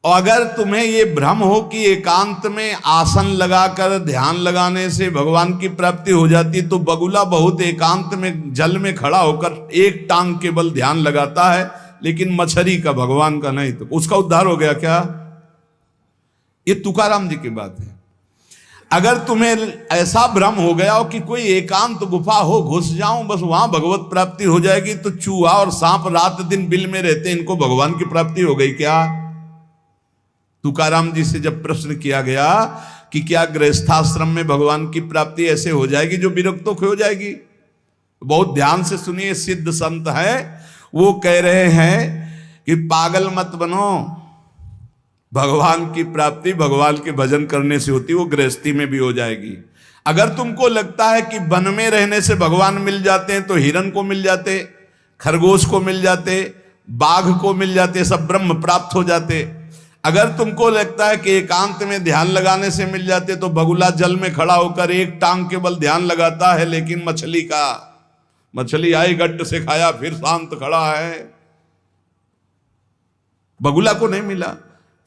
और अगर तुम्हें ये भ्रम हो कि एकांत में आसन लगाकर ध्यान लगाने से भगवान की प्राप्ति हो जाती, तो बगुला बहुत एकांत में जल में खड़ा होकर एक टांग केवल ध्यान लगाता है, लेकिन मछली का, भगवान का नहीं, तो उसका उद्धार हो गया क्या? ये तुकाराम जी की बात है। अगर तुम्हें ऐसा भ्रम हो गया हो कि कोई एकांत गुफा हो, घुस जाऊं बस वहां भगवत प्राप्ति हो जाएगी, तो चूहा और सांप रात दिन बिल में रहते हैं, इनको भगवान की प्राप्ति हो गई क्या? तुकाराम जी से जब प्रश्न किया गया कि क्या गृहस्थाश्रम में भगवान की प्राप्ति ऐसे हो जाएगी जो विरक्तों को हो जाएगी, बहुत ध्यान से सुनिए, सिद्ध संत है, वो कह रहे हैं कि पागल मत बनो, भगवान की प्राप्ति भगवान के भजन करने से होती, वो गृहस्थी में भी हो जाएगी। अगर तुमको लगता है कि वन में रहने से भगवान मिल जाते हैं, तो हिरन को मिल जाते, खरगोश को मिल जाते, बाघ को मिल जाते, सब ब्रह्म प्राप्त हो जाते। अगर तुमको लगता है कि एकांत में ध्यान लगाने से मिल जाते, तो बगुला जल में खड़ा होकर एक टांग केवल ध्यान लगाता है, लेकिन मछली आई गट्ट से खाया फिर शांत खड़ा है, बगुला को नहीं मिला।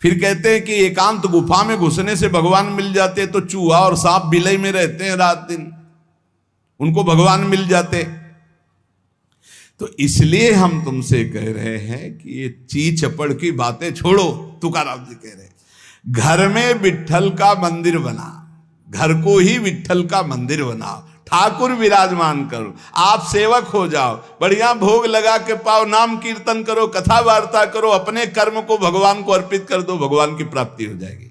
फिर कहते हैं कि एकांत गुफा में घुसने से भगवान मिल जाते, तो चूहा और सांप बिलई में रहते हैं रात दिन, उनको भगवान मिल जाते। तो इसलिए हम तुमसे कह रहे हैं कि ये ची चपड़ की बातें छोड़ो। तुकाराम जी कह रहे हैं घर में विट्ठल का मंदिर बना, घर को ही विट्ठल का मंदिर बनाओ, ठाकुर विराजमान करो, आप सेवक हो जाओ, बढ़िया भोग लगा के पाओ, नाम कीर्तन करो, कथा वार्ता करो, अपने कर्म को भगवान को अर्पित कर दो, भगवान की प्राप्ति हो जाएगी।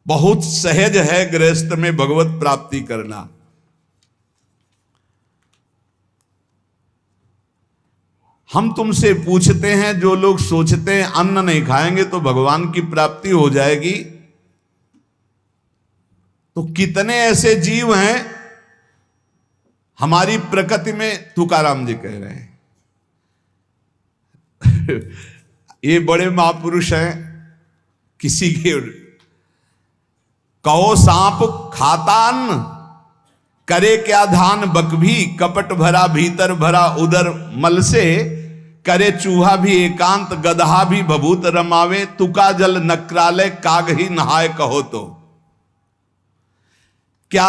बहुत सहज है गृहस्थ में भगवत प्राप्ति करना। हम तुमसे पूछते हैं, जो लोग सोचते हैं अन्न नहीं खाएंगे तो भगवान की प्राप्ति हो जाएगी, तो कितने ऐसे जीव हैं हमारी प्रकृति में? तुकाराम जी कह रहे हैं ये बड़े महापुरुष हैं, किसी के कहो सांप खाता अन्न, करे क्या धान बक भी, कपट भरा भीतर भरा उदर मल से, करे चूहा भी एकांत गदहा भी भभूत रमावे, तुका जल नक्रालय काग ही नहाय कहो। तो क्या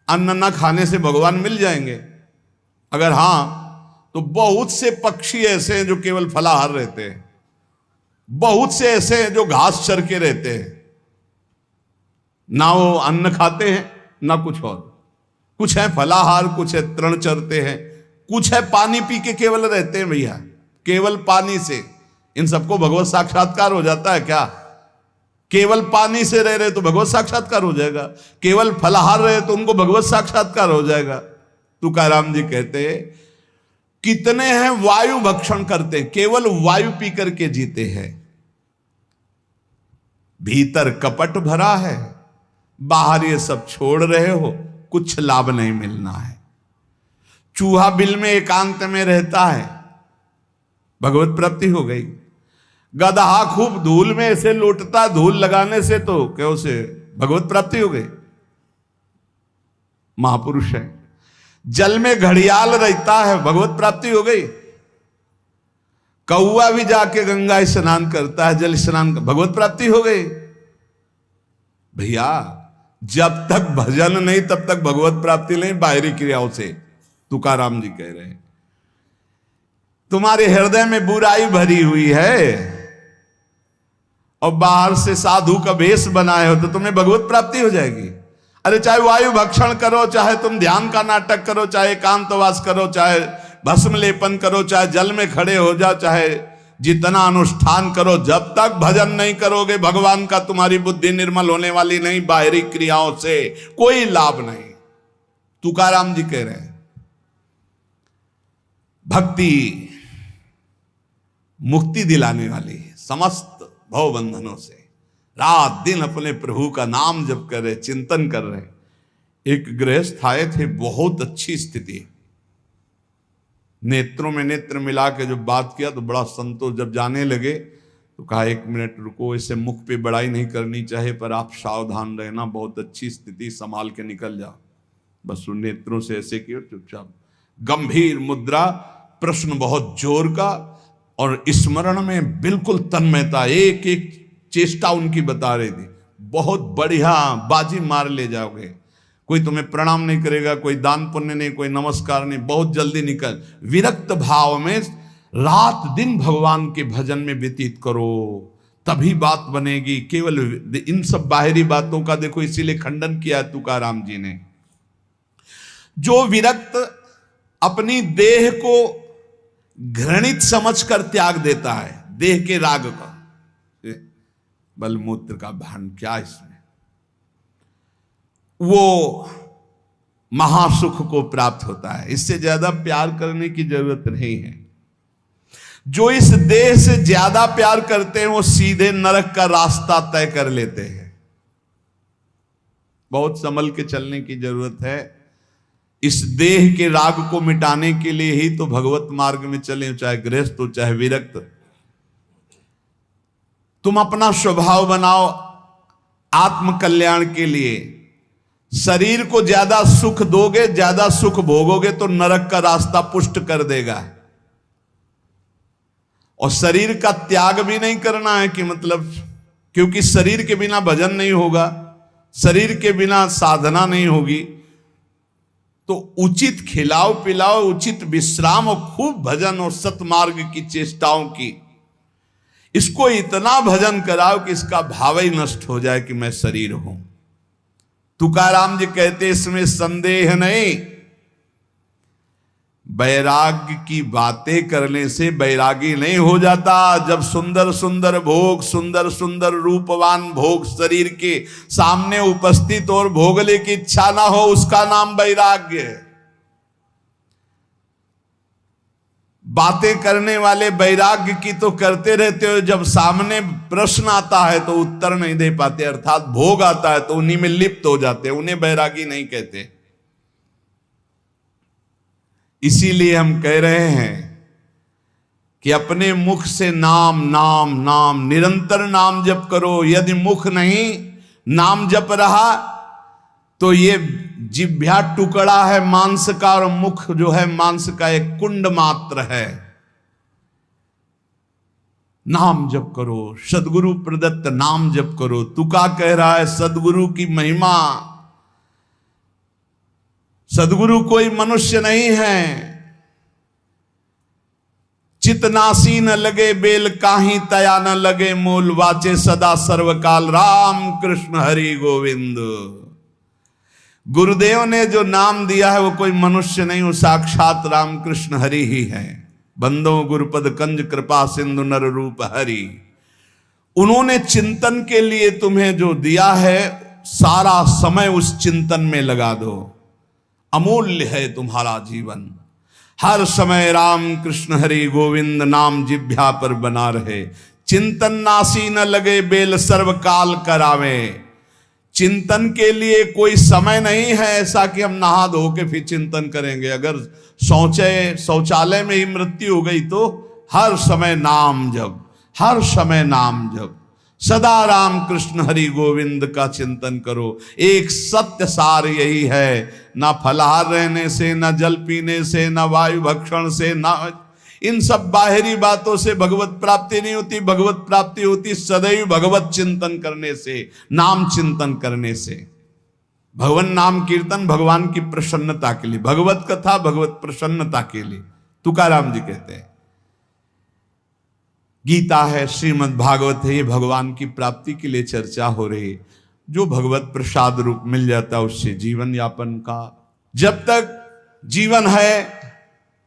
अन्न न खाने से भगवान मिल जाएंगे? अगर हां, तो बहुत से पक्षी ऐसे हैं जो केवल फलाहार रहते हैं, बहुत से ऐसे हैं जो घास चर के रहते हैं, ना वो अन्न खाते हैं ना कुछ और, कुछ है फलाहार, कुछ है तृण चरते हैं, कुछ है पानी पी के केवल रहते हैं। भैया केवल पानी से इन सबको भगवत साक्षात्कार हो जाता है क्या? केवल पानी से रह रहे तो भगवत साक्षात्कार हो जाएगा, केवल फलाहार रहे तो उनको भगवत साक्षात्कार हो जाएगा। तुकाराम जी कहते हैं कितने हैं वायु भक्षण करते, केवल वायु पी करके जीते हैं, भीतर कपट भरा है, बाहर ये सब छोड़ रहे हो, कुछ लाभ नहीं मिलना है। चूहा बिल में एकांत में रहता है, भगवत प्राप्ति हो गई। गदहा खूब धूल में ऐसे लौटता, धूल लगाने से तो क्या उसे भगवत प्राप्ति हो गई, महापुरुष है। जल में घड़ियाल रहता है, भगवत प्राप्ति हो गई। कौआ भी जाके गंगा स्नान करता है, जल स्नान, भगवत प्राप्ति हो गई। भैया जब तक भजन नहीं तब तक भगवत प्राप्ति नहीं, बाहरी क्रियाओं से। तुकाराम जी कह रहे हैं तुम्हारे हृदय में बुराई भरी हुई है और बाहर से साधु का भेष बनाए हो, तो तुम्हें भगवत प्राप्ति हो जाएगी। अरे चाहे वायु भक्षण करो, चाहे तुम ध्यान का नाटक करो, चाहे एकांतवास करो, चाहे भस्म लेपन करो, चाहे जल में खड़े हो जाओ, चाहे जितना अनुष्ठान करो, जब तक भजन नहीं करोगे भगवान का, तुम्हारी बुद्धि निर्मल होने वाली नहीं, बाहरी क्रियाओं से कोई लाभ नहीं। तुकाराम जी कह रहे हैं भक्ति मुक्ति दिलाने वाली है समस्त भव बंधनों से। रात दिन अपने प्रभु का नाम जप कर रहे, चिंतन कर रहे। एक गृहस्थ आए थे, बहुत अच्छी स्थिति, नेत्रों में नेत्र मिला के जब बात किया तो बड़ा संतोष। जब जाने लगे तो कहा 1 मिनट रुको, इसे मुख पे बड़ाई नहीं करनी चाहिए, पर आप सावधान रहना, बहुत अच्छी स्थिति, संभाल के निकल जाओ। बस उन नेत्रों से ऐसे किया, चुपचाप गंभीर मुद्रा, प्रश्न बहुत जोर का, और स्मरण में बिल्कुल तन्मयता, एक एक चेष्टा उनकी बता रही थी। बहुत बढ़िया बाजी मार ले जाओगे, कोई तुम्हें प्रणाम नहीं करेगा, कोई दान पुण्य नहीं, कोई नमस्कार नहीं, बहुत जल्दी निकल। विरक्त भाव में रात दिन भगवान के भजन में व्यतीत करो, तभी बात बनेगी। केवल इन सब बाहरी बातों का देखो इसीलिए खंडन किया तुकाराम जी ने। जो विरक्त अपनी देह को घृणित समझकर त्याग देता है, देह के राग का, बलमूत्र का भान क्या इसमें, वो महासुख को प्राप्त होता है। इससे ज्यादा प्यार करने की जरूरत नहीं है। जो इस देह से ज्यादा प्यार करते हैं वो सीधे नरक का रास्ता तय कर लेते हैं। बहुत संभल के चलने की जरूरत है। इस देह के राग को मिटाने के लिए ही तो भगवत मार्ग में चले, चाहे गृहस्थ हो चाहे विरक्त। तुम अपना स्वभाव बनाओ आत्म कल्याण के लिए। शरीर को ज्यादा सुख दोगे, ज्यादा सुख भोगोगे तो नरक का रास्ता पुष्ट कर देगा। और शरीर का त्याग भी नहीं करना है कि मतलब, क्योंकि शरीर के बिना भजन नहीं होगा, शरीर के बिना साधना नहीं होगी। तो उचित खिलाओ पिलाओ, उचित विश्राम और खूब भजन और सतमार्ग की चेष्टाओं की। इसको इतना भजन कराओ कि इसका भाव ही नष्ट हो जाए कि मैं शरीर हूं। तुकाराम जी कहते इसमें संदेह नहीं। वैराग्य की बातें करने से वैरागी नहीं हो जाता। जब सुंदर सुंदर भोग, सुंदर सुंदर रूपवान भोग शरीर के सामने उपस्थित और भोगने की इच्छा ना हो, उसका नाम वैराग्य है। बातें करने वाले वैराग्य की तो करते रहते हो, जब सामने प्रश्न आता है तो उत्तर नहीं दे पाते, अर्थात भोग आता है तो उन्हीं में लिप्त हो जाते, उन्हें वैरागी नहीं कहते। इसीलिए हम कह रहे हैं कि अपने मुख से नाम नाम नाम, निरंतर नाम जप करो। यदि मुख नहीं नाम जप रहा तो ये जिह्वा टुकड़ा है मांस का, और मुख जो है मांस का एक कुंड मात्र है। नाम जप करो, सदगुरु प्रदत्त नाम जप करो। तुका कह रहा है सदगुरु की महिमा। सदगुरु कोई मनुष्य नहीं है। चितनासी न लगे बेल काहीं, तया न लगे मूल, वाचे सदा सर्वकाल राम कृष्ण हरि गोविंद। गुरुदेव ने जो नाम दिया है वो कोई मनुष्य नहीं, वो साक्षात राम कृष्ण हरि ही है। बंदो गुरुपद कंज कृपा सिंधु नर रूप हरि। उन्होंने चिंतन के लिए तुम्हें जो दिया है, सारा समय उस चिंतन में लगा दो। अमूल्य है तुम्हारा जीवन। हर समय राम कृष्ण हरि गोविंद नाम जिह्वा पर बना रहे। चिंतन नासी न लगे बेल सर्वकाल करावे। चिंतन के लिए कोई समय नहीं है ऐसा कि हम नहा धो के फिर चिंतन करेंगे। अगर शौचालय में ही मृत्यु हो गई तो हर समय नाम जप, हर समय नाम जप। सदा राम कृष्ण हरि गोविंद का चिंतन करो। एक सत्य सार यही है, ना फलाहार रहने से, ना जल पीने से, ना वायु भक्षण से, ना इन सब बाहरी बातों से भगवत प्राप्ति नहीं होती। भगवत प्राप्ति होती सदैव भगवत चिंतन करने से, नाम चिंतन करने से। भगवान नाम कीर्तन भगवान की प्रसन्नता के लिए, भगवत कथा भगवत प्रसन्नता के लिए। तुकाराम जी कहते हैं गीता है, श्रीमद् भागवत है, ये भगवान की प्राप्ति के लिए चर्चा हो रही। जो भगवत प्रसाद रूप मिल जाता है उससे जीवन यापन का। जब तक जीवन है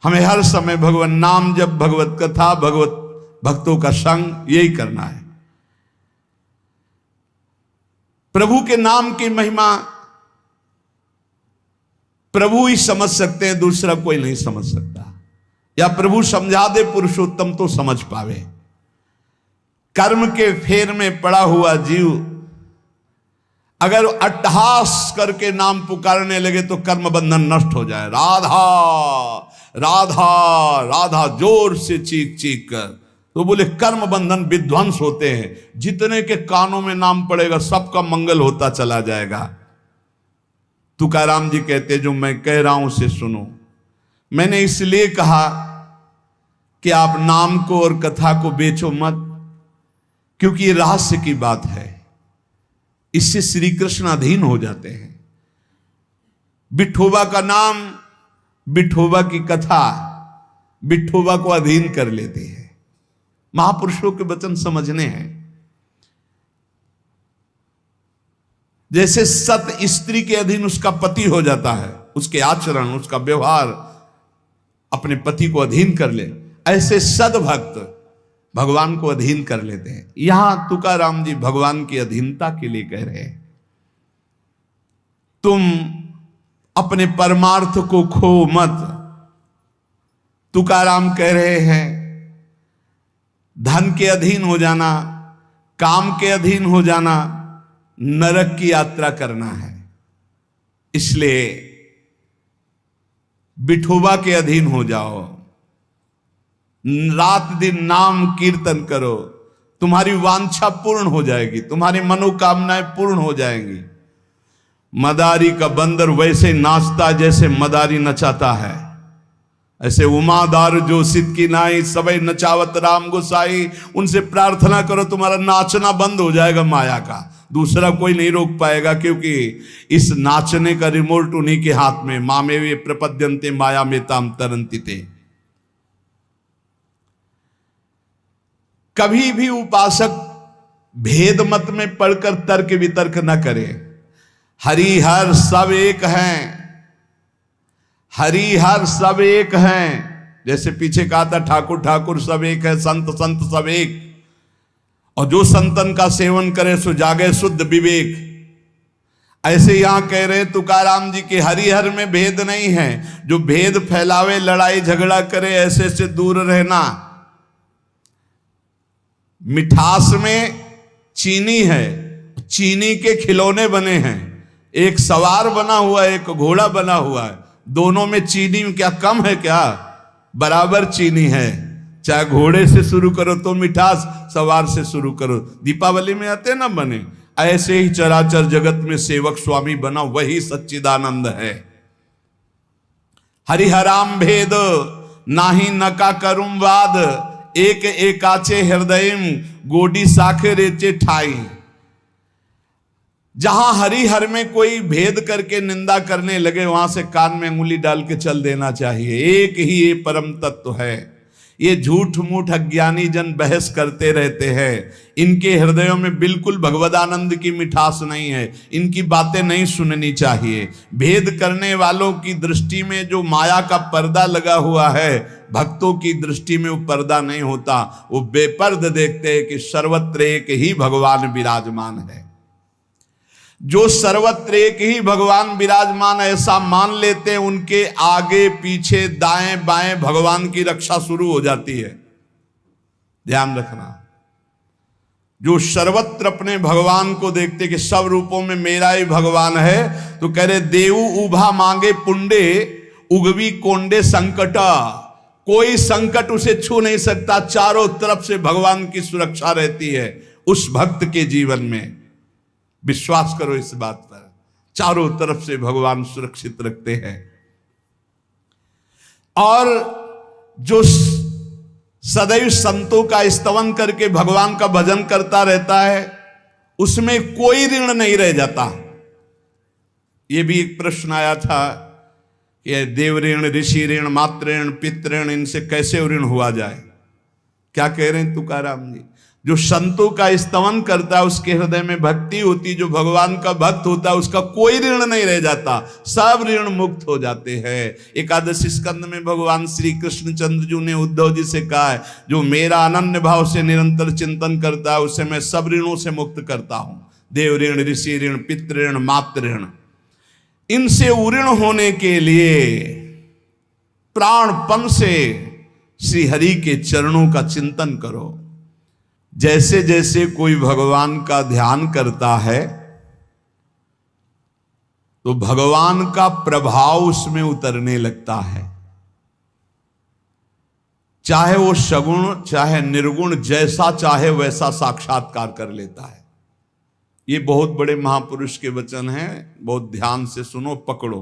हमें हर समय भगवान नाम जप, भगवत कथा, भगवत भक्तों का संग, यही करना है। प्रभु के नाम की महिमा प्रभु ही समझ सकते हैं, दूसरा कोई नहीं समझ सकता। या प्रभु समझा दे पुरुषोत्तम तो समझ पावे। कर्म के फेर में पड़ा हुआ जीव अगर अट्टहास करके नाम पुकारने लगे तो कर्म बंधन नष्ट हो जाए। राधा राधा राधा जोर से चीख चीख कर, तो बोले कर्म बंधन विध्वंस होते हैं। जितने के कानों में नाम पड़ेगा सबका मंगल होता चला जाएगा। तुकाराम जी कहते जो मैं कह रहा हूं उसे सुनो। मैंने इसलिए कहा कि आप नाम को और कथा को बेचो मत, क्योंकि ये रहस्य की बात है। इससे श्री कृष्ण अधीन हो जाते हैं। विठोबा का नाम, विठोबा की कथा विठोबा को अधीन कर लेते हैं। महापुरुषों के वचन समझने हैं। जैसे सत स्त्री के अधीन उसका पति हो जाता है, उसके आचरण, उसका व्यवहार अपने पति को अधीन कर ले, ऐसे सद्भक्त भगवान को अधीन कर लेते हैं। यहां तुकाराम जी भगवान की अधीनता के लिए कह रहे हैं, तुम अपने परमार्थ को खो मत। तुकाराम कह रहे हैं धन के अधीन हो जाना, काम के अधीन हो जाना, नरक की यात्रा करना है। इसलिए विठोबा के अधीन हो जाओ, रात दिन नाम कीर्तन करो, तुम्हारी वांछा पूर्ण हो जाएगी, तुम्हारी मनोकामनाएं पूर्ण हो जाएंगी। मदारी का बंदर वैसे नाचता जैसे मदारी नचाता है, ऐसे उमादार जो सिद्ध की नाई सबई नचावत राम गोसाई। उनसे प्रार्थना करो, तुम्हारा नाचना बंद हो जाएगा माया का, दूसरा कोई नहीं रोक पाएगा, क्योंकि इस नाचने का रिमोट उन्हीं के हाथ में। मामे वे प्रपद्यन्ते माया में ताम तरंती थे। कभी भी उपासक भेद मत में पढ़कर तर्क वितर्क न करे। हरि हर सब एक हैं, हरि हर सब एक हैं। जैसे पीछे कहा था ठाकुर ठाकुर सब एक है, संत संत सब एक। और जो संतन का सेवन करे सो जागे शुद्ध विवेक। ऐसे यहां कह रहे तुकाराम जी के हरिहर में भेद नहीं है। जो भेद फैलावे, लड़ाई झगड़ा करे, ऐसे से दूर रहना। मिठास में चीनी है, चीनी के खिलौने बने हैं। एक सवार बना हुआ है, एक घोड़ा बना हुआ है। दोनों में चीनी में क्या कम है? क्या बराबर चीनी है। चाहे घोड़े से शुरू करो तो मिठास, सवार से शुरू करो। दीपावली में आते ना बने, ऐसे ही चराचर जगत में सेवक स्वामी बना, वही सच्चिदानंद है। हरिहराम भेद नाही नका करुम वाद, एक एकाचे हृदयम गोडी साखे रेचे ठाई। जहां हरिहर में कोई भेद करके निंदा करने लगे, वहां से कान में उंगली डाल के चल देना चाहिए। एक ही ये परम तत्व है। ये झूठ मूठ अज्ञानी जन बहस करते रहते हैं। इनके हृदयों में बिल्कुल भगवदानंद की मिठास नहीं है। इनकी बातें नहीं सुननी चाहिए। भेद करने वालों की दृष्टि में जो माया का पर्दा लगा हुआ है, भक्तों की दृष्टि में वो पर्दा नहीं होता। वो बेपर्द देखते हैं कि सर्वत्र एक ही भगवान विराजमान है। जो सर्वत्र एक ही भगवान विराजमान ऐसा मान लेते हैं, उनके आगे पीछे दाएं बाएं भगवान की रक्षा शुरू हो जाती है। ध्यान रखना। जो सर्वत्र अपने भगवान को देखते कि सब रूपों में मेरा ही भगवान है, तो कह रहे देवु उभा मांगे पुंडे उगवी कोंडे संकटा। कोई संकट उसे छू नहीं सकता। चारों तरफ से भगवान की सुरक्षा रहती है उस भक्त के जीवन में। विश्वास करो इस बात पर, चारों तरफ से भगवान सुरक्षित रखते हैं। और जो सदैव संतों का स्तवन करके भगवान का भजन करता रहता है, उसमें कोई ऋण नहीं रह जाता। यह भी एक प्रश्न आया था कि देव ऋण, ऋषि ऋण, मातृ ऋण, पितृ ऋण, इनसे कैसे ऋण हुआ जाए। क्या कह रहे हैं तुकाराम जी? जो संतों का स्तवन करता है, उसके हृदय में भक्ति होती, जो भगवान का भक्त होता है, उसका कोई ऋण नहीं रह जाता। सब ऋण मुक्त हो जाते हैं। एकादशी स्कंद में भगवान श्री कृष्ण चंद्र जी ने उद्धव जी से कहा है, जो मेरा अनन्य भाव से निरंतर चिंतन करता है, उसे मैं सब ऋणों से मुक्त करता हूं। देव ऋण, ऋषि ऋण, पितृ ऋण, मातृ ऋण। इनसे उऋण होने के लिए प्राणपन से श्री हरि के चरणों का चिंतन करो। जैसे जैसे कोई भगवान का ध्यान करता है, तो भगवान का प्रभाव उसमें उतरने लगता है। चाहे वो सगुण चाहे निर्गुण, जैसा चाहे वैसा साक्षात्कार कर लेता है। ये बहुत बड़े महापुरुष के वचन हैं, बहुत ध्यान से सुनो, पकड़ो।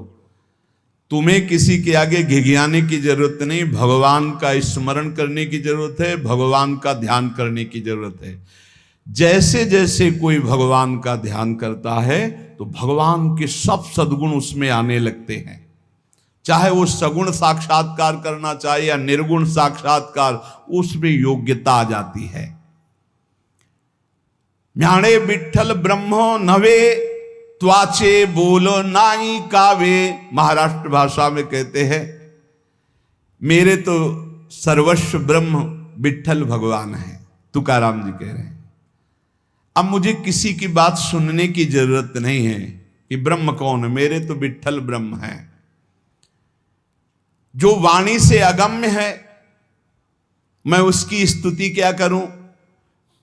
तुम्हें किसी के आगे घिघियाने की जरूरत नहीं, भगवान का स्मरण करने की जरूरत है, भगवान का ध्यान करने की जरूरत है। जैसे जैसे कोई भगवान का ध्यान करता है तो भगवान के सब सद्गुण उसमें आने लगते हैं। चाहे वो सगुण साक्षात्कार करना चाहे या निर्गुण साक्षात्कार, उसमें योग्यता आ जाती है। म्याणे विठ्ठल ब्रह्मो नवे त्वाचे बोलो नाई कावे। महाराष्ट्र भाषा में कहते हैं मेरे तो सर्वस्व ब्रह्म विठ्ठल भगवान है, तुकाराम जी कह रहे हैं। अब मुझे किसी की बात सुनने की जरूरत नहीं है कि ब्रह्म कौन है, मेरे तो विठ्ठल ब्रह्म है। जो वाणी से अगम्य है मैं उसकी स्तुति क्या करूं,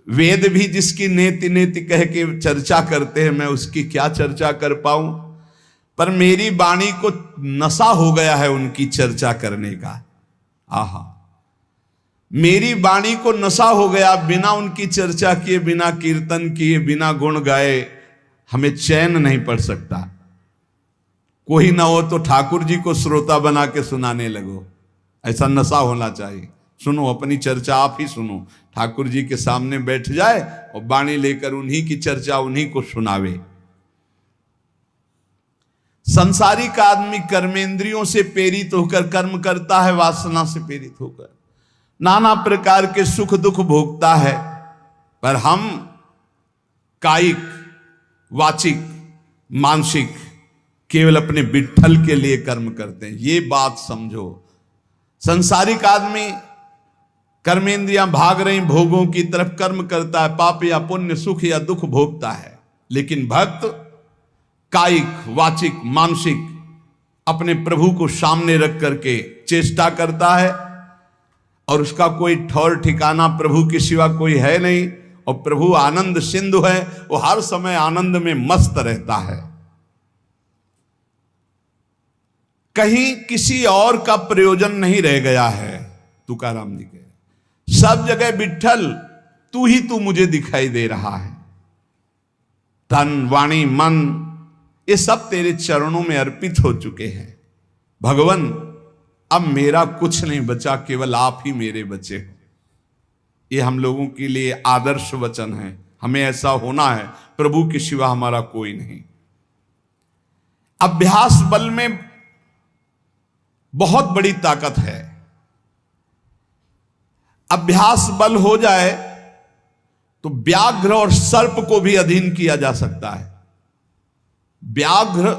वेद भी जिसकी नेति नेति कह के चर्चा करते हैं मैं उसकी क्या चर्चा कर पाऊं। पर मेरी वाणी को नशा हो गया है उनकी चर्चा करने का। आहा, मेरी वाणी को नशा हो गया, बिना उनकी चर्चा किए, बिना कीर्तन किए, बिना गुण गाए हमें चैन नहीं पड़ सकता। कोई ना हो तो ठाकुर जी को श्रोता बना के सुनाने लगो, ऐसा नशा होना चाहिए। सुनो, अपनी चर्चा आप ही सुनो, ठाकुर जी के सामने बैठ जाए और वाणी लेकर उन्हीं की चर्चा उन्हीं को सुनावे। संसारिक आदमी कर्मेंद्रियों से प्रेरित होकर कर्म करता है, वासना से प्रेरित होकर नाना प्रकार के सुख दुख भोगता है। पर हम कायिक, वाचिक, मानसिक केवल अपने विठ्ठल के लिए कर्म करते हैं, ये बात समझो। संसारिक आदमी कर्मेंद्रियां भाग रही भोगों की तरफ, कर्म करता है, पाप या पुण्य, सुख या दुख भोगता है। लेकिन भक्त कायिक, वाचिक, मानसिक अपने प्रभु को सामने रख करके चेष्टा करता है और उसका कोई ठौर ठिकाना प्रभु के सिवा कोई है नहीं। और प्रभु आनंद सिंधु है, वो हर समय आनंद में मस्त रहता है। कहीं किसी और का प्रयोजन नहीं रह गया है। तुकाराम जी के सब जगह विठ्ठल तू मुझे दिखाई दे रहा है। तन, वाणी, मन ये सब तेरे चरणों में अर्पित हो चुके हैं। भगवान अब मेरा कुछ नहीं बचा, केवल आप ही मेरे बचे हो। ये हम लोगों के लिए आदर्श वचन है, हमें ऐसा होना है। प्रभु के सिवा हमारा कोई नहीं। अभ्यास बल में बहुत बड़ी ताकत है। अभ्यास बल हो जाए तो व्याघ्र और सर्प को भी अधीन किया जा सकता है। व्याघ्र,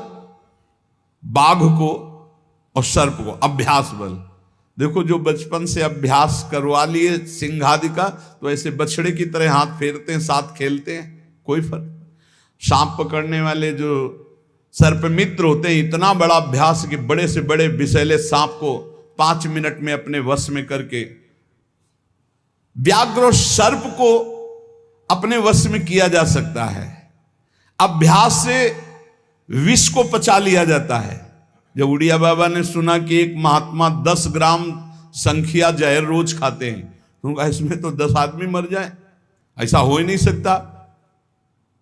बाघ को और सर्प को अभ्यास बल। देखो, जो बचपन से अभ्यास करवा लिए सिंह आदि का, तो ऐसे बछड़े की तरह हाथ फेरते हैं, साथ खेलते हैं, कोई फर्क। सांप पकड़ने वाले जो सर्प मित्र होते हैं, इतना बड़ा अभ्यास कि बड़े से बड़े विषैले सांप को 5 मिनट में अपने वश में करके, व्याघ्र और सर्प को अपने वश में किया जा सकता है। अभ्यास से विष को पचा लिया जाता है। जब उड़िया बाबा ने सुना कि एक महात्मा 10 ग्राम संख्या जहर रोज खाते हैं, तो उनका इसमें तो 10 आदमी मर जाए, ऐसा हो ही नहीं सकता।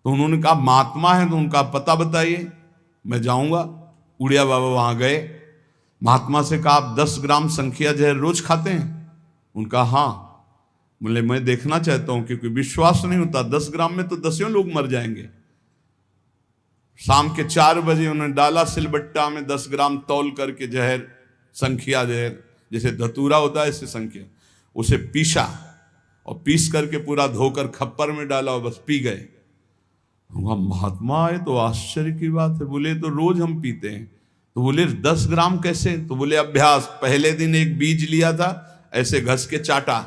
तो उन्होंने कहा महात्मा है तो उनका पता बताइए, मैं जाऊंगा। उड़िया बाबा वहां गए, महात्मा से कहा आप 10 ग्राम संख्या जहर रोज खाते हैं? उनका हाँ। बोले मैं देखना चाहता हूं, क्योंकि विश्वास नहीं होता 10 ग्राम में तो 10 लोग मर जाएंगे। शाम के 4 बजे उन्होंने डाला सिलबट्टा में 10 ग्राम तौल करके जहर, संख्या जहर, जैसे धतूरा होता है ऐसे संख्या, उसे पीसा और पीस करके पूरा धोकर खप्पर में डाला और बस पी गए। महात्मा आए तो आश्चर्य की बात है। बोले तो रोज हम पीते हैं। तो बोले 10 ग्राम कैसे? तो बोले अभ्यास, पहले दिन एक बीज लिया था, ऐसे घस के चाटा,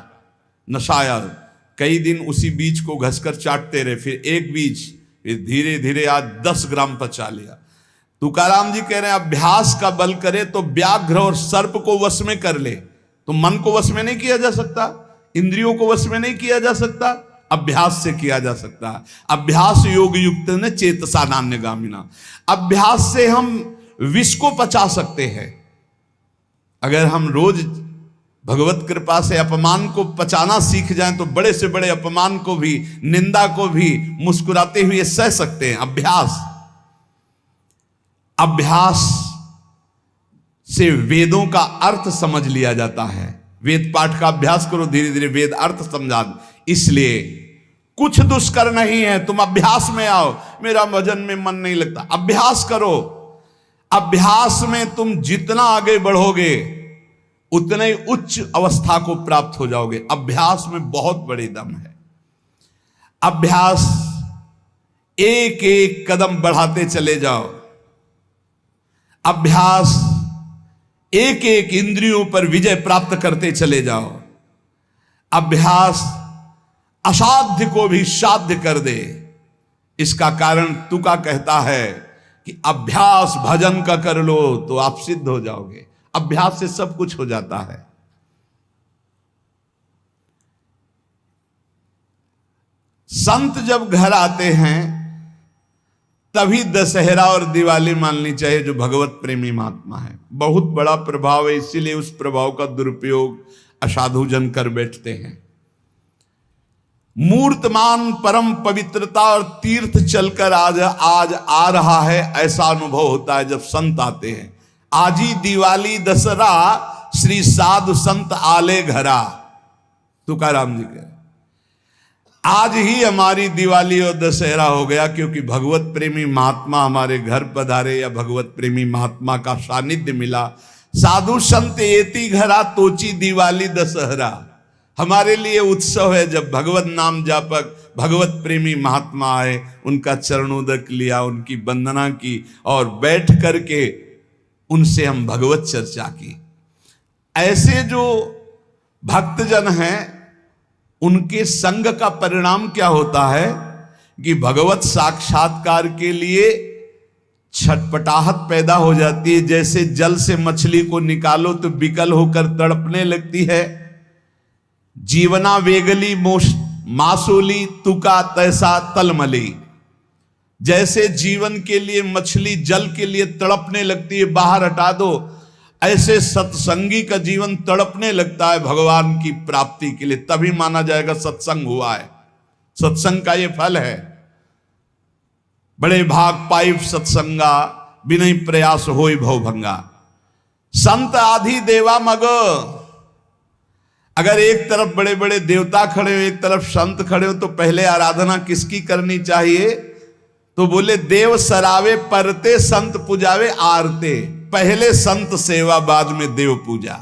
नशाया, कई दिन उसी बीज को घसकर चाटते रहे, फिर एक बीज, फिर धीरे धीरे आज 10 ग्राम पचा लिया। तुकाराम जी कह रहे हैं अभ्यास का बल करे तो व्याघ्र और सर्प को वश में कर ले। तो मन को वश में नहीं किया जा सकता, इंद्रियों को वश में नहीं किया जा सकता, अभ्यास से किया जा सकता है। अभ्यास योग युक्त ने चेतसा नान्यगामिना। अभ्यास से हम विष को पचा सकते हैं। अगर हम रोज भगवत कृपा से अपमान को पचाना सीख जाएं तो बड़े से बड़े अपमान को भी, निंदा को भी मुस्कुराते हुए सह सकते हैं। अभ्यास से वेदों का अर्थ समझ लिया जाता है। वेद पाठ का अभ्यास करो, धीरे धीरे वेद अर्थ समझा। इसलिए कुछ दुष्कर नहीं है, तुम अभ्यास में आओ। मेरा भजन में मन नहीं लगता, अभ्यास करो। अभ्यास में तुम जितना आगे बढ़ोगे उतने ही उच्च अवस्था को प्राप्त हो जाओगे। अभ्यास में बहुत बड़ी दम है। अभ्यास, एक एक कदम बढ़ाते चले जाओ। अभ्यास, एक एक इंद्रियों पर विजय प्राप्त करते चले जाओ। अभ्यास असाध्य को भी साध्य कर दे। इसका कारण तुका कहता है कि अभ्यास भजन का कर लो तो आप सिद्ध हो जाओगे। अभ्यास से सब कुछ हो जाता है। संत जब घर आते हैं तभी दशहरा और दिवाली माननी चाहिए, जो भगवत प्रेमी महात्मा है। बहुत बड़ा प्रभाव है, इसीलिए उस प्रभाव का दुरुपयोग असाधु जन कर बैठते हैं। मूर्तमान परम पवित्रता और तीर्थ चलकर आज आ रहा है, ऐसा अनुभव होता है जब संत आते हैं। आज ही दिवाली दशहरा श्री साधु संत आले घरा, तुकाराम जी कह, आज ही हमारी दिवाली और दशहरा हो गया, क्योंकि भगवत प्रेमी महात्मा हमारे घर पधारे या भगवत प्रेमी महात्मा का सानिध्य मिला। साधु संत एति घरा तोची दिवाली दशहरा। हमारे लिए उत्सव है जब भगवत नाम जापक भगवत प्रेमी महात्मा आए, उनका चरणोदक लिया, उनकी वंदना की और बैठ करके उनसे हम भगवत चर्चा की। ऐसे जो भक्तजन हैं उनके संग का परिणाम क्या होता है कि भगवत साक्षात्कार के लिए छटपटाहट पैदा हो जाती है। जैसे जल से मछली को निकालो तो विकल होकर तड़पने लगती है। जीवना वेगली मासूली तुका तैसा तलमली। जैसे जीवन के लिए मछली जल के लिए तड़पने लगती है, बाहर हटा दो, ऐसे सत्संगी का जीवन तड़पने लगता है भगवान की प्राप्ति के लिए। तभी माना जाएगा सत्संग हुआ है। सत्संग का ये फल है। बड़े भाग पाइप सत्संगा, बिना प्रयास होई भवभंगा। संत आधि देवा मग। अगर एक तरफ बड़े बड़े देवता खड़े हो, एक तरफ संत खड़े हो, तो पहले आराधना किसकी करनी चाहिए? तो बोले देव सरावे परते संत पुजावे आरते। पहले संत सेवा, बाद में देव पूजा।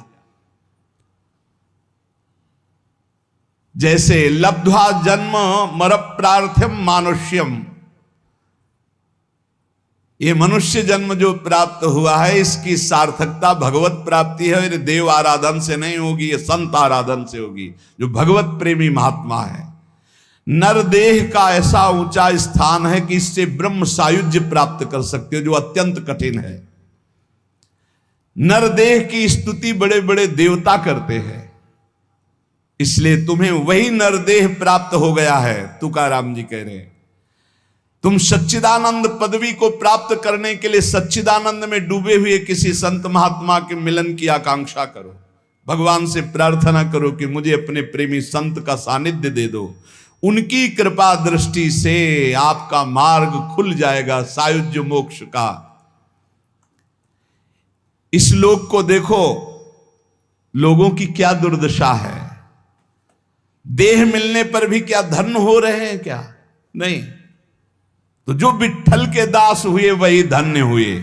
जैसे लब्ध्वा जन्म मर प्रार्थ्यम मानुष्यम, ये मनुष्य जन्म जो प्राप्त हुआ है इसकी सार्थकता भगवत प्राप्ति है। ये देव आराधन से नहीं होगी, ये संत आराधन से होगी, जो भगवत प्रेमी महात्मा है। नरदेह का ऐसा ऊंचा स्थान है कि इससे ब्रह्म सायुज्य प्राप्त कर सकते हो, जो अत्यंत कठिन है। नरदेह की स्तुति बड़े बड़े देवता करते हैं, इसलिए तुम्हें वही नरदेह प्राप्त हो गया है। तुकाराम जी कह रहे हैं तुम सच्चिदानंद पदवी को प्राप्त करने के लिए सच्चिदानंद में डूबे हुए किसी संत महात्मा के मिलन की आकांक्षा करो। भगवान से प्रार्थना करो कि मुझे अपने प्रेमी संत का सानिध्य दे दो। उनकी कृपा दृष्टि से आपका मार्ग खुल जाएगा सायुज्य मोक्ष का। इस लोक को देखो, लोगों की क्या दुर्दशा है। देह मिलने पर भी क्या धन्य हो रहे हैं क्या? नहीं। तो जो विट्ठल के दास हुए वही धन्य हुए।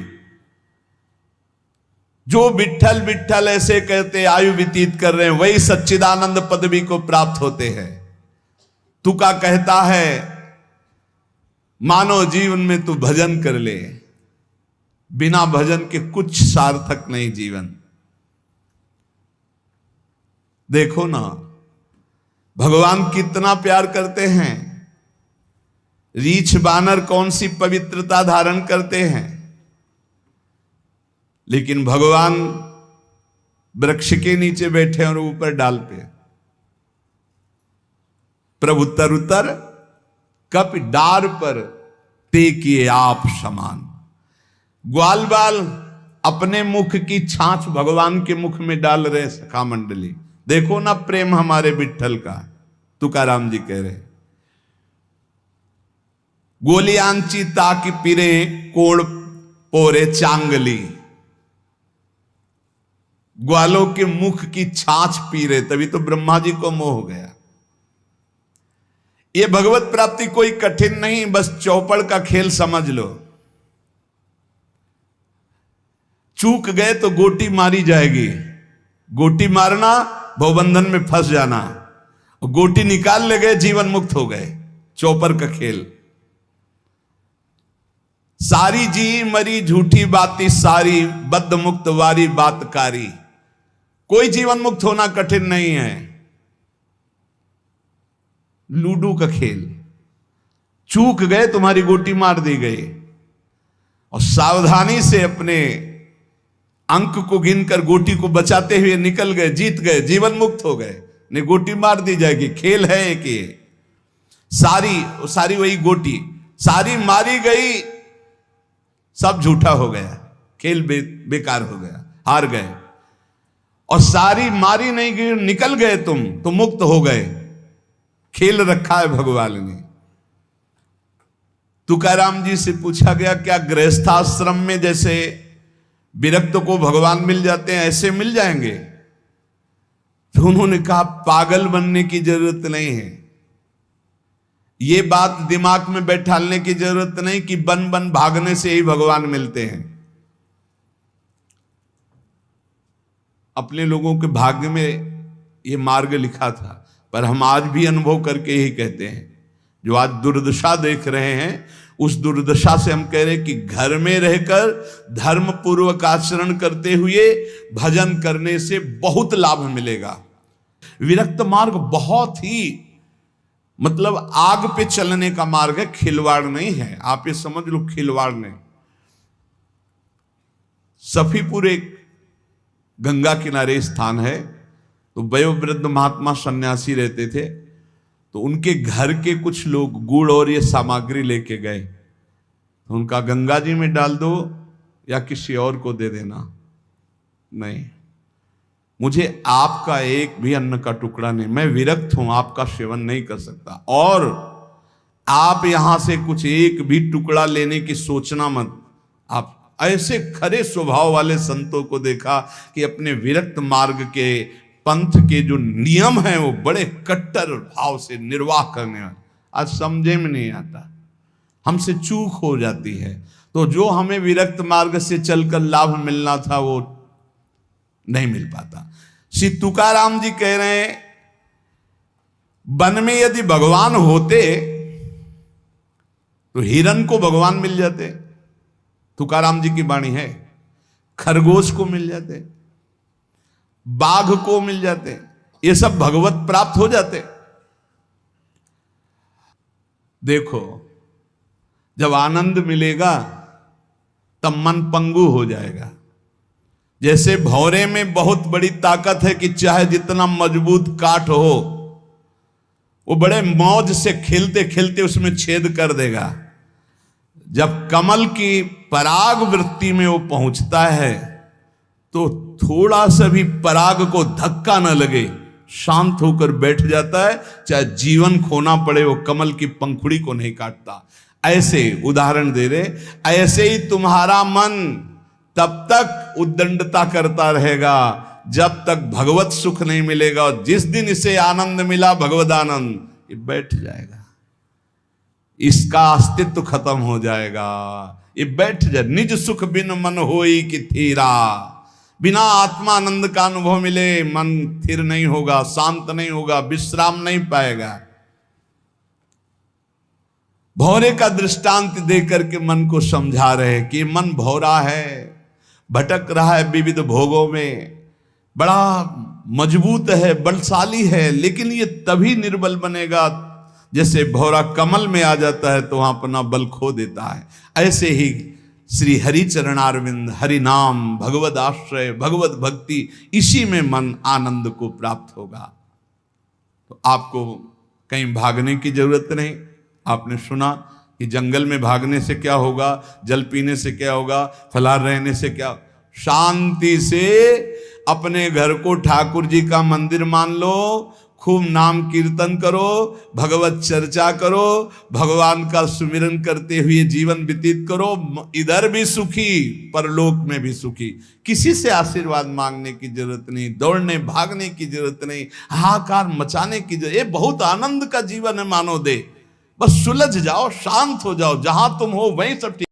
जो विट्ठल विट्ठल ऐसे कहते आयु व्यतीत कर रहे हैं, वही सच्चिदानंद पदवी को प्राप्त होते हैं। तुका कहता है मानव जीवन में तू भजन कर ले, बिना भजन के कुछ सार्थक नहीं जीवन। देखो ना भगवान कितना प्यार करते हैं। रीछ बानर कौन सी पवित्रता धारण करते हैं, लेकिन भगवान वृक्ष के नीचे बैठे और ऊपर डाल पे। प्रभु तरुतर कप डार पर ते किए आप समान। ग्वाल बाल अपने मुख की छाछ भगवान के मुख में डाल रहे सखा मंडली। देखो ना प्रेम हमारे विट्ठल का। तुकाराम जी कह रहे गोलियांची ताकि पिरे कोड़ पोरे चांगली। ग्वालों के मुख की छाछ पी रहे, तभी तो ब्रह्मा जी को मोह हो गया। ये भगवत प्राप्ति कोई कठिन नहीं, बस चौपड़ का खेल समझ लो। चूक गए तो गोटी मारी जाएगी, गोटी मारना भवबंधन में फंस जाना, गोटी निकाल ले गए जीवन मुक्त हो गए। चौपर का खेल। सारी जी मरी झूठी बाती सारी, बद्ध मुक्त वारी बातकारी। कोई जीवन मुक्त होना कठिन नहीं है। लूडो का खेल, चूक गए तुम्हारी गोटी मार दी गई, और सावधानी से अपने अंक को गिनकर गोटी को बचाते हुए निकल गए, जीत गए, जीवन मुक्त हो गए। नहीं गोटी मार दी जाएगी, खेल है एक ये। सारी वही गोटी, सारी मारी गई, सब झूठा हो गया, खेल बेकार हो गया, हार गए। और सारी मारी नहीं गई, निकल गए तुम तो मुक्त हो गए। खेल रखा है भगवान ने। तुकाराम जी से पूछा गया, क्या गृहस्थाश्रम में जैसे विरक्त को भगवान मिल जाते हैं ऐसे मिल जाएंगे? तो उन्होंने कहा, पागल बनने की जरूरत नहीं है। ये बात दिमाग में बैठालने की जरूरत नहीं कि बन बन भागने से ही भगवान मिलते हैं। अपने लोगों के भाग्य में ये मार्ग लिखा था, पर हम आज भी अनुभव करके ही कहते हैं। जो आज दुर्दशा देख रहे हैं, उस दुर्दशा से हम कह रहे हैं कि घर में रहकर धर्म पूर्वक आचरण करते हुए भजन करने से बहुत लाभ मिलेगा। विरक्त मार्ग बहुत ही मतलब आग पे चलने का मार्ग है, खिलवाड़ नहीं है। आप ये समझ लो, खिलवाड़ नहीं। सफीपुर एक गंगा किनारे स्थान है, तो वयोवृद्ध महात्मा सन्यासी रहते थे। तो उनके घर के कुछ लोग गुड़ और ये सामग्री लेके गए, तो उनका गंगा जी में डाल दो या किसी और को दे देना। नहीं, मुझे आपका एक भी अन्न का टुकड़ा नहीं, मैं विरक्त हूं, आपका सेवन नहीं कर सकता। और आप यहां से कुछ एक भी टुकड़ा लेने की सोचना मत। आप ऐसे खरे स्वभाव वाले संतों को देखा कि अपने विरक्त मार्ग के पंथ के जो नियम हैं वो बड़े कट्टर भाव से निर्वाह करने वाले। आज समझे में नहीं आता, हमसे चूक हो जाती है। तो जो हमें विरक्त मार्ग से चलकर लाभ मिलना था वो नहीं मिल पाता। श्री तुकाराम जी कह रहे हैं, वन में यदि भगवान होते तो हिरण को भगवान मिल जाते, तुकाराम जी की वाणी है। खरगोश को मिल जाते, बाघ को मिल जाते, ये सब भगवत प्राप्त हो जाते। देखो, जब आनंद मिलेगा तब मन पंगु हो जाएगा। जैसे भौरे में बहुत बड़ी ताकत है कि चाहे जितना मजबूत काठ हो, वो बड़े मौज से खेलते खेलते उसमें छेद कर देगा। जब कमल की पराग वृत्ति में वो पहुंचता है तो थोड़ा सा भी पराग को धक्का न लगे, शांत होकर बैठ जाता है। चाहे जीवन खोना पड़े, वो कमल की पंखुड़ी को नहीं काटता। ऐसे उदाहरण दे रहे, ऐसे ही तुम्हारा मन तब तक उद्दंडता करता रहेगा जब तक भगवत सुख नहीं मिलेगा। और जिस दिन इसे आनंद मिला, भगवद आनंद, ये बैठ जाएगा, इसका अस्तित्व खत्म हो जाएगा, ये बैठ जाए। निज सुख बिन मन होई कि थीरा, बिना आत्मानंद का अनुभव मिले मन स्थिर नहीं होगा, शांत नहीं होगा, विश्राम नहीं पाएगा। भौरे का दृष्टांत देकर के मन को समझा रहे कि मन भौरा है, भटक रहा है विविध भोगों में, बड़ा मजबूत है, बलशाली है, लेकिन ये तभी निर्बल बनेगा जैसे भौरा कमल में आ जाता है तो वहां अपना बल खो देता है। ऐसे ही श्री हरि चरणारविंद, हरि नाम, भगवद आश्रय, भगवत भक्ति, इसी में मन आनंद को प्राप्त होगा। तो आपको कहीं भागने की जरूरत नहीं। आपने सुना कि जंगल में भागने से क्या होगा, जल पीने से क्या होगा, फलाहार रहने से क्या। शांति से अपने घर को ठाकुर जी का मंदिर मान लो, खूब नाम कीर्तन करो, भगवत चर्चा करो, भगवान का सुमिरन करते हुए जीवन व्यतीत करो, इधर भी सुखी परलोक में भी सुखी। किसी से आशीर्वाद मांगने की जरूरत नहीं, दौड़ने भागने की जरूरत नहीं, हाहाकार मचाने की जरूरत। ये बहुत आनंद का जीवन है मानव दे। बस सुलझ जाओ, शांत हो जाओ, जहां तुम हो वहीं सब ठीक।